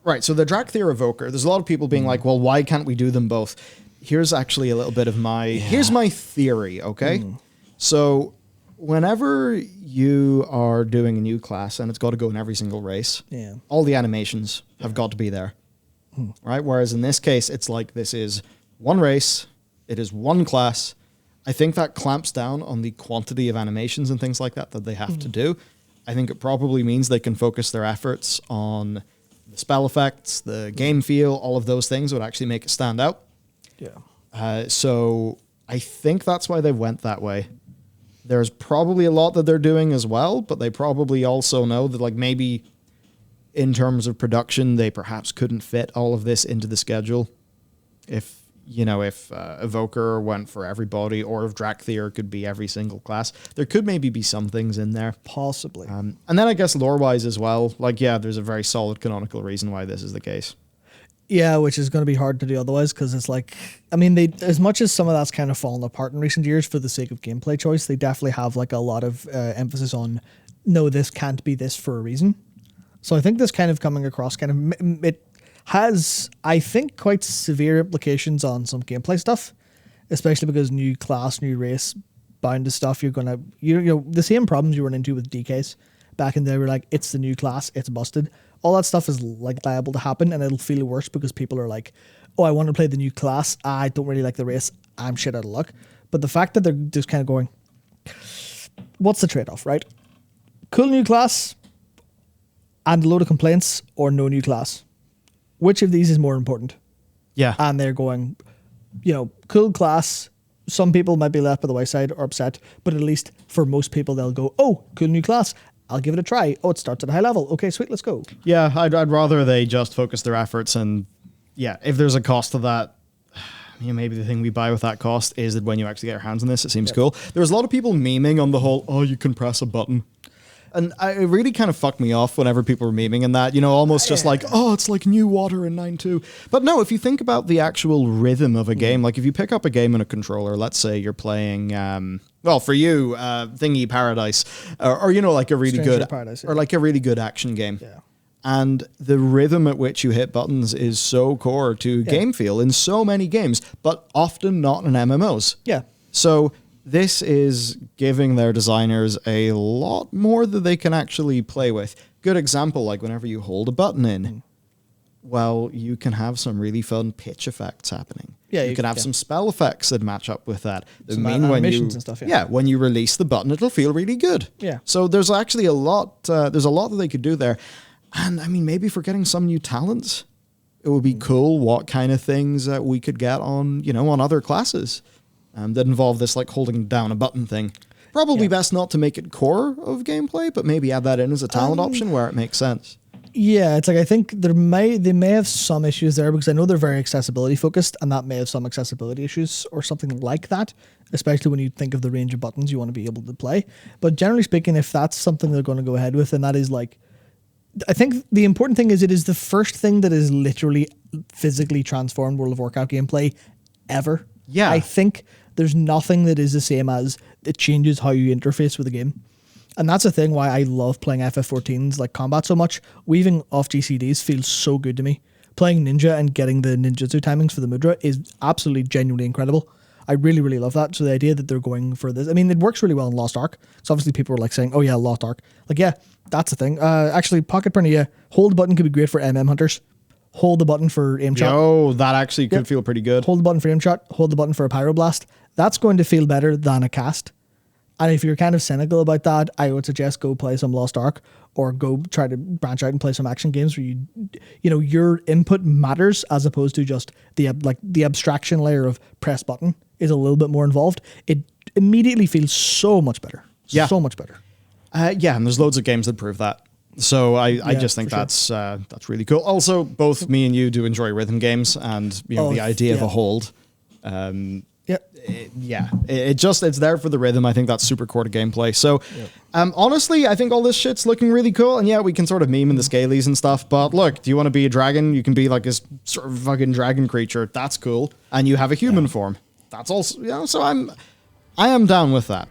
Right, so the Dracthyr Evoker, there's a lot of people being like, well, why can't we do them both? Here's actually a little bit of here's my theory, okay? So whenever you are doing a new class and it's got to go in every single race, all the animations have got to be there, right? Whereas in this case, it's like this is one race, it is one class. I think that clamps down on the quantity of animations and things like that they have to do. I think it probably means they can focus their efforts on the spell effects, the game feel, all of those things would actually make it stand out. Yeah. So I think that's why they went that way. There's probably a lot that they're doing as well, but they probably also know that like maybe in terms of production, they perhaps couldn't fit all of this into the schedule. If Evoker went for everybody, or if Dracthyr could be every single class, there could maybe be some things in there. Possibly. And then I guess lore-wise as well, like, yeah, there's a very solid canonical reason why this is the case. Yeah, which is going to be hard to do otherwise, because it's like, I mean, they, as much as some of that's kind of fallen apart in recent years for the sake of gameplay choice, they definitely have like a lot of emphasis on, no, this can't be this for a reason. So I think this kind of coming across it has, I think, quite severe implications on some gameplay stuff, especially because new class, new race, bound to stuff, you're going to, you know, the same problems you run into with DKs back in the day were like, it's the new class, it's busted. All that stuff is like liable to happen, and it'll feel worse because people are like, oh, I want to play the new class, I don't really like the race, I'm shit out of luck. But the fact that they're just kind of going, what's the trade-off, right? Cool new class and a load of complaints, or no new class? Which of these is more important? Yeah. And they're going, you know, cool class. Some people might be left by the wayside or upset, but at least for most people, they'll go, oh, cool new class. I'll give it a try. Oh, it starts at a high level. Okay, sweet, let's go. Yeah, I'd rather they just focus their efforts, and yeah, if there's a cost to that, you know, maybe the thing we buy with that cost is that when you actually get your hands on this, it seems cool. There was a lot of people memeing on the whole, oh, you can press a button. And it really kind of fucked me off whenever people were memeing in that, you know, almost just like, oh, it's like new water in 9.2. But no, if you think about the actual rhythm of a game, like if you pick up a game in a controller, let's say you're playing, well, for you, Thingy Paradise, or you know, like a really Stranger good, Paradise, yeah. or like a really good action game. Yeah. And the rhythm at which you hit buttons is so core to game feel in so many games, but often not in MMOs. Yeah. So this is giving their designers a lot more that they can actually play with. Good example, like whenever you hold a button in, well, you can have some really fun pitch effects happening. Yeah, you can have some spell effects that match up with that. Some animations and stuff, when you release the button, it'll feel really good. Yeah. So there's actually a lot, there's a lot that they could do there. And I mean, maybe for getting some new talents, it would be cool what kind of things that we could get on, you know, on other classes. That involve this like holding down a button thing. Probably best not to make it core of gameplay, but maybe add that in as a talent option where it makes sense. Yeah, it's like I think they may have some issues there, because I know they're very accessibility focused, and that may have some accessibility issues or something like that, especially when you think of the range of buttons you want to be able to play. But generally speaking, if that's something they're going to go ahead with, and that is like, I think the important thing is it is the first thing that is literally physically transformed World of Warcraft gameplay ever. Yeah. I think there's nothing that is the same as it changes how you interface with the game. And that's the thing why I love playing FF14's like combat so much. Weaving off GCDs feels so good to me. Playing Ninja and getting the ninjutsu timings for the Mudra is absolutely genuinely incredible. I really, really love that. So the idea that they're going for this, I mean, it works really well in Lost Ark. So obviously people are like saying, oh yeah, Lost Ark. Like, yeah, that's the thing. Actually, Pocket Pernilla, hold button could be great for MM hunters. Hold the button for aim shot. Oh, that actually could feel pretty good. Hold the button for aim shot. Hold the button for a pyroblast. That's going to feel better than a cast. And if you're kind of cynical about that, I would suggest go play some Lost Ark, or go try to branch out and play some action games where you know, your input matters, as opposed to just the abstraction layer of press button is a little bit more involved. It immediately feels so much better. So much better. Yeah, and there's loads of games that prove that. So I just think that's really cool. Also, both me and you do enjoy rhythm games, and you know the idea of a hold. It's there for the rhythm. I think that's super core to gameplay. So, honestly, I think all this shit's looking really cool. And yeah, we can sort of meme in the scalies and stuff. But look, do you want to be a dragon? You can be like this sort of fucking dragon creature. That's cool. And you have a human form. That's also, you know. So I am down with that.